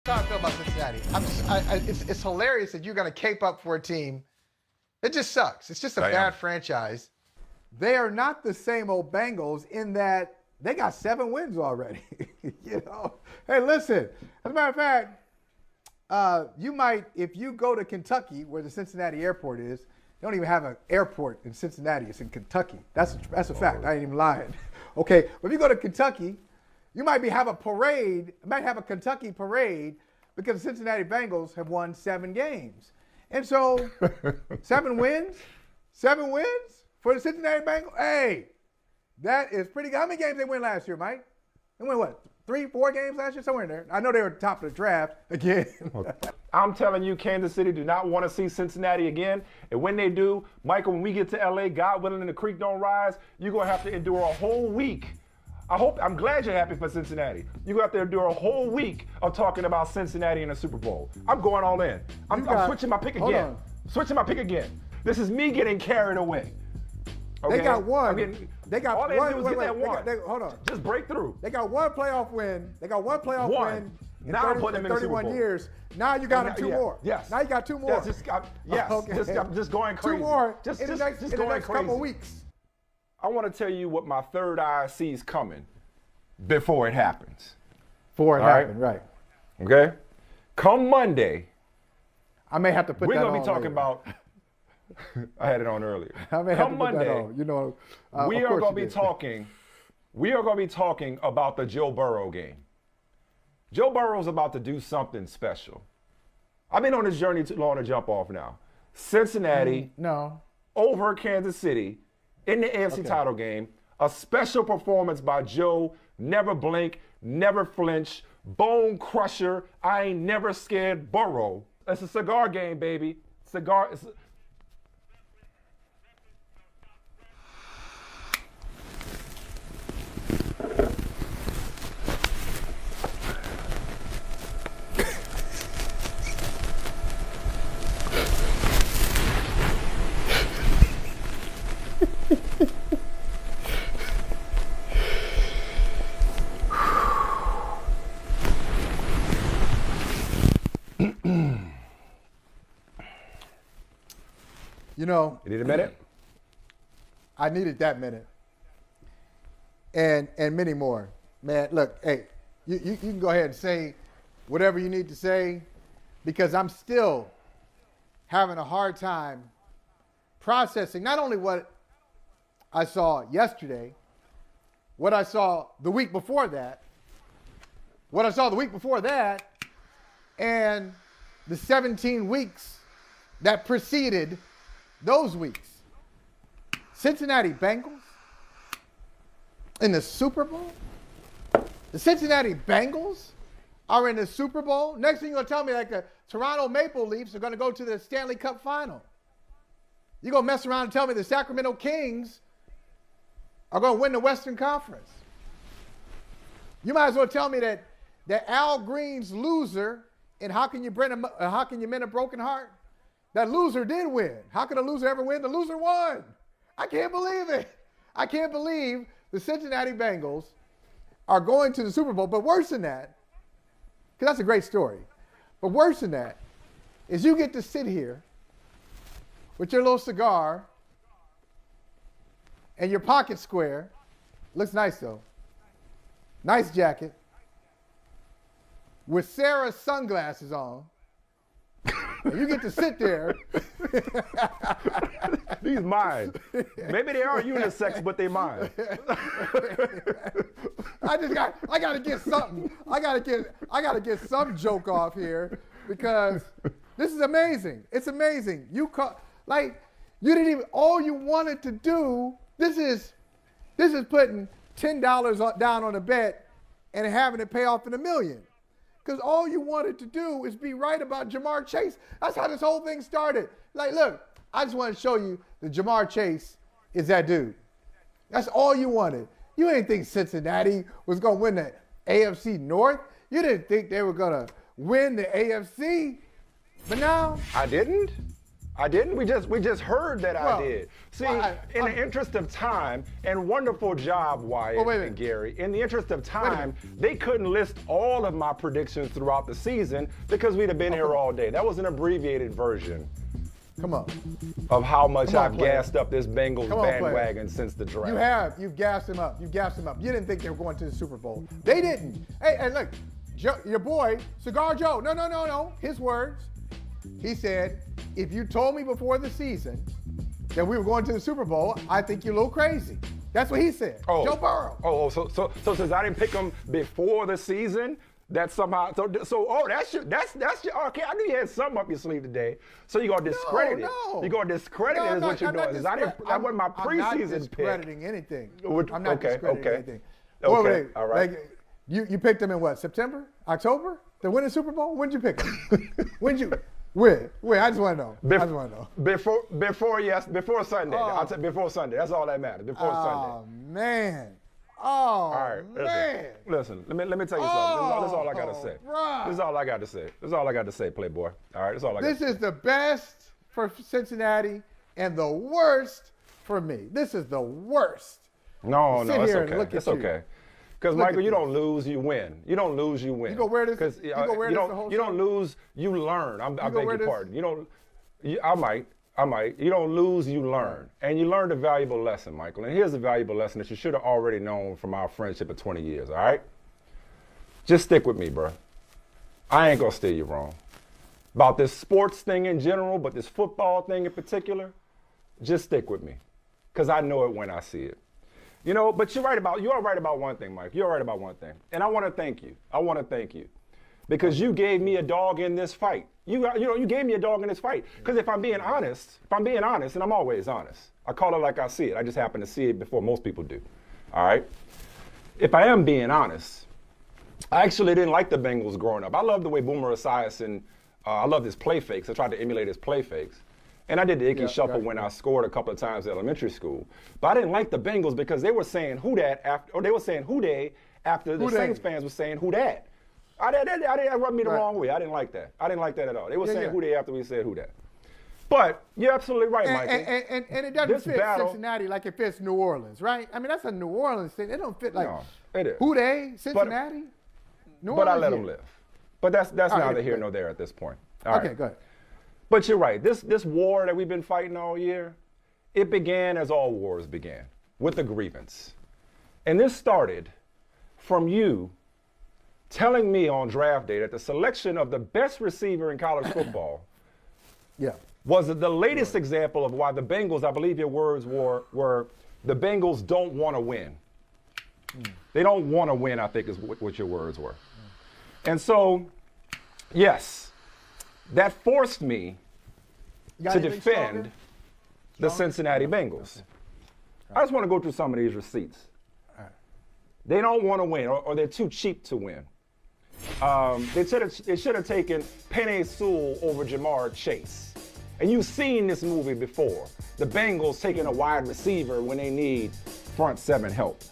That's how I feel about Cincinnati. It's hilarious that you're going to cape up for a team that just sucks. It's just a bad franchise. They are not the same old Bengals in that they got 7 wins already. You know, hey, listen. As a matter of fact, you might, if you go to Kentucky, where the Cincinnati airport is, they don't even have an airport in Cincinnati. It's in Kentucky. That's a fact. I ain't even lying. Okay, but if you go to Kentucky, you might have a parade, might have a Kentucky parade because the Cincinnati Bengals have won 7 games. And so 7 wins for the Cincinnati Bengals. Hey, that is pretty good. How many games they win last year, Mike? They won what? 3, 4 games last year? Somewhere in there. I know they were top of the draft again. I'm telling you, Kansas City do not want to see Cincinnati again. And when they do, Michael, when we get to LA, God willing and the creek don't rise, you're going to have to endure a whole week. I'm glad you're happy for Cincinnati. You're going to have to endure a whole week of talking about Cincinnati in the Super Bowl. I'm going all in. I'm switching my pick again. Switching my pick again. This is me getting carried away. Okay? They got one. All they do is get that one. Hold on. Just break through. They got one playoff win. They got one playoff win in now 30, in 31 years. Now you got them 2 more. Yes. Now you got 2 more. Yes. Okay. I'm just going crazy. 2 more just in the next couple of weeks. I want to tell you what my third eye sees coming before it happens. Right. Okay? Come Monday, I may have to put we're that on. We're going to be talking later. about I had it on earlier. I may Come have to Monday, put that on. You know, we are going to be talking. We are going to be talking about the Joe Burrow game. Joe Burrow's about to do something special. I've been on this journey too long to jump off now. Cincinnati over Kansas City in the AFC title game. A special performance by Joe. Never blink, never flinch. Bone crusher. I ain't never scared Burrow. It's a cigar game, baby. Cigar. You know, You need a minute? I needed that minute. And many more. Man, look, hey, you can go ahead and say whatever you need to say because I'm still having a hard time processing not only what I saw yesterday, what I saw the week before that, what I saw the week before that, and the 17 weeks that preceded those weeks. Cincinnati Bengals in the Super Bowl? The Cincinnati Bengals are in the Super Bowl? Next thing you're going to tell me, like the Toronto Maple Leafs are going to go to the Stanley Cup Final. You're going to mess around and tell me the Sacramento Kings are going to win the Western Conference. You might as well tell me that Al Green's loser in How Can You Mend a Broken Heart? That loser did win. How can a loser ever win? The loser won. I can't believe it. I can't believe the Cincinnati Bengals are going to the Super Bowl. But worse than that, because that's a great story, but worse than that is you get to sit here with your little cigar and your pocket square. Looks nice, though. Nice jacket. With Sarah's sunglasses on. And you get to sit there. These mine. Maybe they are unisex, but they mine. I gotta get something. I gotta get some joke off here because this is amazing. It's amazing. You didn't even. All you wanted to do. This is putting $10 down on a bet and having it pay off in $1 million. Because all you wanted to do is be right about Jamar Chase. That's how this whole thing started. Like, look, I just want to show you that Jamar Chase is that dude. That's all you wanted. You didn't think Cincinnati was going to win the AFC North. You didn't think they were going to win the AFC. But now. I didn't. I didn't. We just heard that I did. See, in the interest of time, and wonderful job, Wyatt and Gary. In the interest of time, they couldn't list all of my predictions throughout the season because we'd have been here all day. That was an abbreviated version. Come on. Of how much I've gassed up this Bengals bandwagon since the draft. You've gassed him up. You didn't think they were going to the Super Bowl. They didn't. Hey, look, your boy, Cigar Joe. No. His words. He said, if you told me before the season that we were going to the Super Bowl, I think you're a little crazy. That's what he said. Joe Burrow. So since I didn't pick him before the season, that's somehow that's your okay. I knew you had something up your sleeve today. So you're gonna discredit it. You're gonna discredit it is what you're doing. That wasn't my preseason pick. I'm not discrediting anything. I'm not discrediting anything. Okay. All right. Like, you picked them in what? September? October? To win the Super Bowl? When did you pick them? When did you? Where? I just want to know. Before Sunday. I'll tell before Sunday. That's all that matters. Before Sunday. Oh man. All right, listen. Let me tell you something. This is all I gotta say. Right. This is all I got to say, Playboy. All right, that's all I got. This is the best for Cincinnati and the worst for me. This is the worst. No, it's okay. It's okay. Because Michael, you don't lose, you win. You don't lose, you win. You go wear this. You don't lose, you learn. I beg your pardon. I might. You don't lose, you learn. And you learned a valuable lesson, Michael. And here's a valuable lesson that you should have already known from our friendship of 20 years, all right? Just stick with me, bro. I ain't gonna steer you wrong. About this sports thing in general, but this football thing in particular, just stick with me. Because I know it when I see it. But you are right about one thing, Mike. You're right about one thing. And I want to thank you. Because you gave me a dog in this fight. You gave me a dog in this fight. Because if I'm being honest, and I'm always honest, I call it like I see it. I just happen to see it before most people do. All right? If I am being honest, I actually didn't like the Bengals growing up. I love the way Boomer Esiason, I love his play fakes. I tried to emulate his play fakes. And I did the Icky Shuffle when I scored a couple of times at elementary school. But I didn't like the Bengals because they were saying who dat after the Saints fans were saying who dat. That rubbed me the wrong way. I didn't like that. I didn't like that at all. They were saying who they after we said who that. But you're absolutely right, Michael. And it doesn't fit Cincinnati like it fits New Orleans, right? I mean, that's a New Orleans thing. It don't fit like who they, Cincinnati, New Orleans. But I let them live. But that's neither here nor there at this point. All right. Go ahead. But you're right. This war that we've been fighting all year, it began as all wars began, with a grievance. And this started from you telling me on draft day that the selection of the best receiver in college football was the latest example of why the Bengals, I believe your words were the Bengals don't want to win. They don't want to win, I think is what your words were. And so, yes, that forced me to defend the Cincinnati Bengals. Okay. I just want to go through some of these receipts. They don't want to win, or they're too cheap to win. They should have taken Penei Sewell over Jamar Chase. And you've seen this movie before. The Bengals taking a wide receiver when they need front seven help.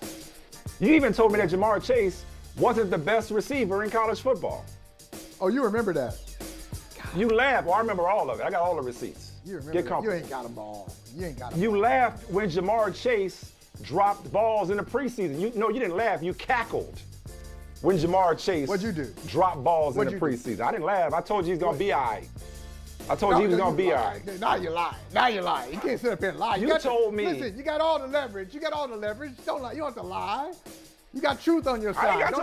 You even told me that Jamar Chase wasn't the best receiver in college football. Oh, you remember that? You laughed. Well, I remember all of it. I got all the receipts. You remember Get comfortable. You ain't got them all. You laughed when Jamar Chase dropped balls in the preseason. You didn't laugh. You cackled when Jamar Chase dropped balls in the preseason. I didn't laugh. I told you he's going to be all right. I told you he was going to be all right. Now you're lying. You can't sit up here and lie. You told me. Listen, you got all the leverage. Don't lie. You don't have to lie. You got truth on your side. I ain't got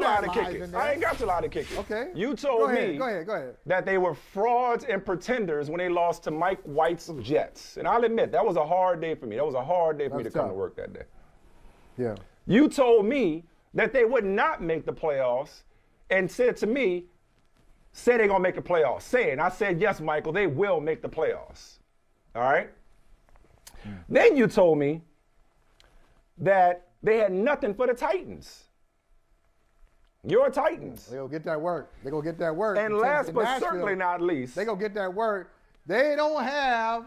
to lie to kick it. Okay. You told me go ahead. that they were frauds and pretenders when they lost to Mike White's Jets. And I'll admit, that was a hard day for me. That was a hard day for me to come to work that day. Yeah. You told me that they would not make the playoffs and said to me, say they're going to make the playoffs. And I said, yes, Michael, they will make the playoffs. All right? Then you told me that they had nothing for the Titans. Your Titans. They're going to get that work. And last but certainly not least. They're going to get that work. They don't have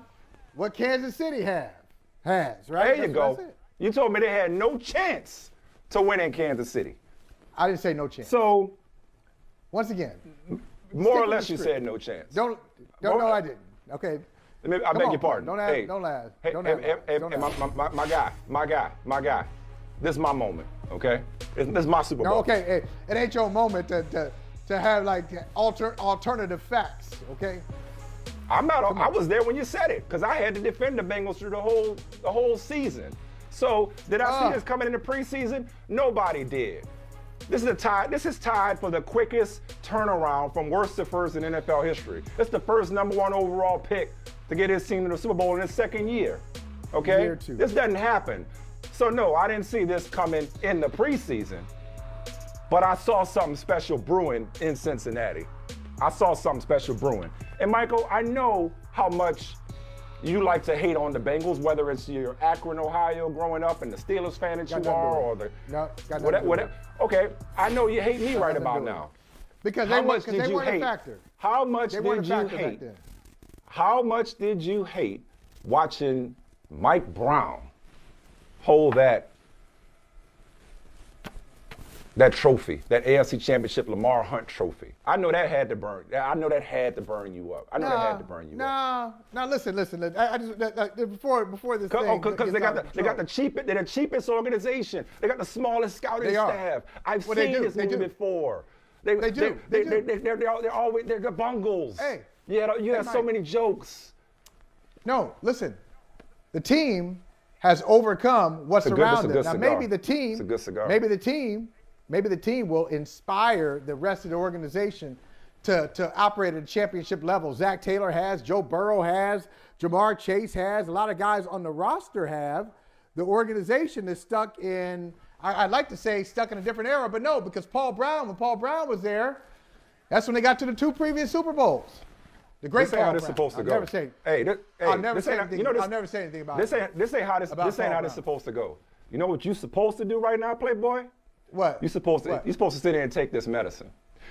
what Kansas City has, right? There you go. You told me they had no chance to win in Kansas City. I didn't say no chance. So, once again, more or less you said no chance. No, I didn't. Okay. I beg your pardon. Don't ask. Don't ask. Hey, Don't hey, my guy. This is my moment, okay? This is my Super Bowl. No, okay. Hey, it ain't your moment to have like alternative facts, okay? I was there when you said it, because I had to defend the Bengals through the whole season. So did I see this coming in the preseason? Nobody did. This is tied for the quickest turnaround from worst to first in NFL history. It's the first #1 overall pick to get his team to the Super Bowl in his second year. Okay? Year two. This doesn't happen. So no, I didn't see this coming in the preseason, but I saw something special brewing in Cincinnati. I saw something special brewing. And Michael, I know how much you like to hate on the Bengals, whether it's your Akron, Ohio growing up and the Steelers fan that you are, or the whatever. Okay, I know you hate me right about now. Because they weren't a factor. How much did you hate? How much did you hate watching Mike Brown hold that trophy, that AFC Championship Lamar Hunt trophy? I know that had to burn. I know that had to burn you up. I know that had to burn you up. No, listen. I just before this thing. Because they got the cheapest organization. They got the smallest scouting staff. I've seen this movie before. They do. They're the bungles. Hey, you have so many jokes. No, listen. The team has overcome what's around them. Now maybe the team. It's a good cigar. Maybe the team will inspire the rest of the organization to operate at a championship level. Zach Taylor has, Joe Burrow has, Jamar Chase has, a lot of guys on the roster have. The organization is stuck in, I'd like to say stuck in a different era, but no, because when Paul Brown was there, that's when they got to the 2 previous Super Bowls. The great Paul Brown. This ain't how this supposed to go. I'll never say anything about this. This ain't how this is supposed to go. You know what you're supposed to do right now, Playboy? What? You're supposed to sit there and take this medicine.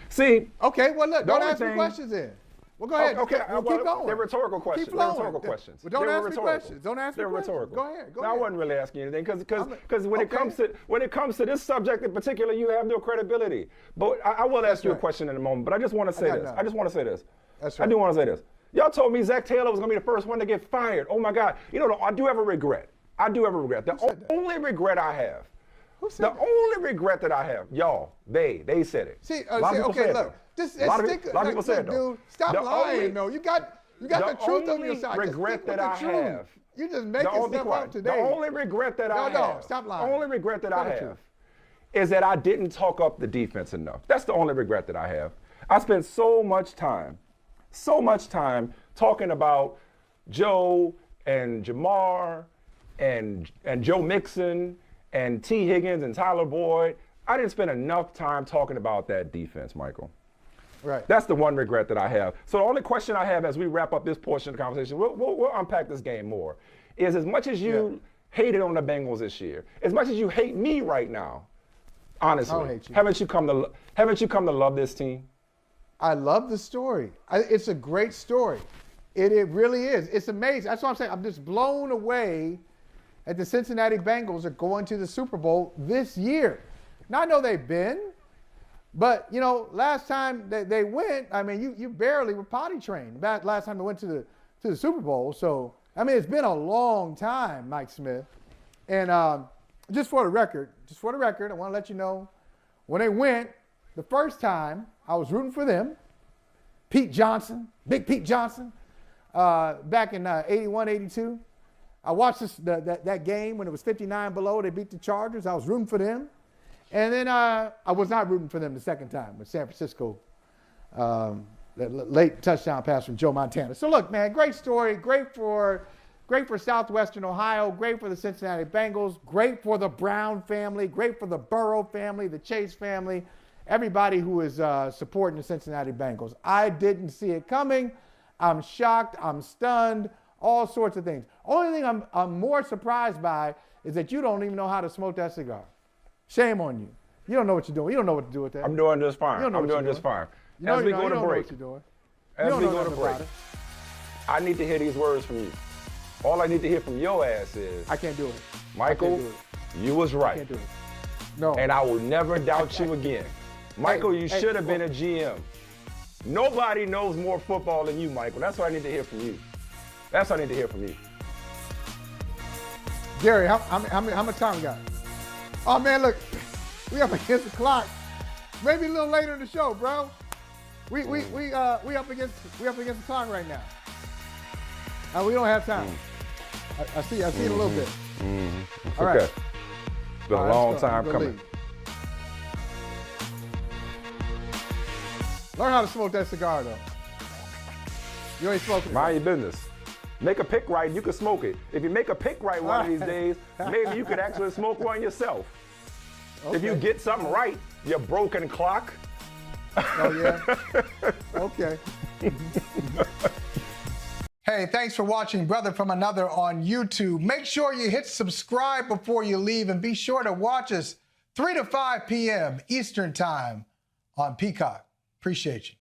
See. Okay. Well, look. Don't ask me questions then. Well, go ahead. Okay. Keep going. They're rhetorical questions. Keep flowing. Well, don't ask me questions. Don't ask me questions. They're rhetorical. Go ahead. I wasn't really asking you anything because when it comes to this subject in particular, you have no credibility. But I will ask you a question in a moment. But I just want to say this. That's right. I do want to say this. Y'all told me Zach Taylor was going to be the first one to get fired. Oh my God. You know, I do have a regret. The only regret I have. Who said that? The only regret that I have, y'all, they said it. See, okay, look. A lot of people said it, though. Dude, stop lying, though. You got the truth on your side. The only regret that I have. You just making stuff up today. The only regret that I have. No, stop lying. The only regret that I have is that I didn't talk up the defense enough. That's the only regret that I have. I spent so much time talking about Joe and Jamar and Joe Mixon and T. Higgins and Tyler Boyd. I didn't spend enough time talking about that defense, Michael. Right. That's the one regret that I have. So the only question I have as we wrap up this portion of the conversation, we'll unpack this game more, is as much as you hated on the Bengals this year, as much as you hate me right now, honestly, haven't you come to love this team? I love the story. It's a great story. It really is. It's amazing. That's what I'm saying. I'm just blown away that the Cincinnati Bengals are going to the Super Bowl this year. Now, I know they've been, but, you know, last time they went, I mean, you barely were potty trained last time they went to the Super Bowl. So, I mean, it's been a long time, Mike Smith. And just for the record, I want to let you know, when they went the first time, I was rooting for them. Pete Johnson, Big Pete Johnson, back in 81, 82. I watched that game when it was 59 below. They beat the Chargers. I was rooting for them. And then I was not rooting for them the second time with San Francisco. That late touchdown pass from Joe Montana. So, look, man, great story. Great for Southwestern Ohio. Great for the Cincinnati Bengals. Great for the Brown family. Great for the Burrow family, the Chase family, everybody who is supporting the Cincinnati Bengals. I didn't see it coming. I'm shocked. I'm stunned. All sorts of things. Only thing I'm more surprised by is that you don't even know how to smoke that cigar. Shame on you. You don't know what you're doing. You don't know what to do with that. I'm doing just fine. As we go to break, I need to hear these words from you. All I need to hear from your ass is, I can't do it. Michael, you was right. I can't do it. No. And I will never doubt you again. Michael, you should have been a GM. Nobody knows more football than you, Michael. That's what I need to hear from you. That's what I need to hear from you. Gary, how much time we got? Oh man, look, we up against the clock. Maybe a little later in the show, bro. We up against the clock right now. We don't have time. I see it a little bit. All right. Okay. Been a long time coming. Leave. Learn how to smoke that cigar, though. You ain't smoking it. Mind your business. Make a pick right, you can smoke it. If you make a pick right one of these days, maybe you could actually smoke one yourself. Okay. If you get something right, your broken clock. Oh, yeah? Okay. Hey, thanks for watching Brother from Another on YouTube. Make sure you hit subscribe before you leave, and be sure to watch us 3 to 5 p.m. Eastern Time on Peacock. Appreciate you.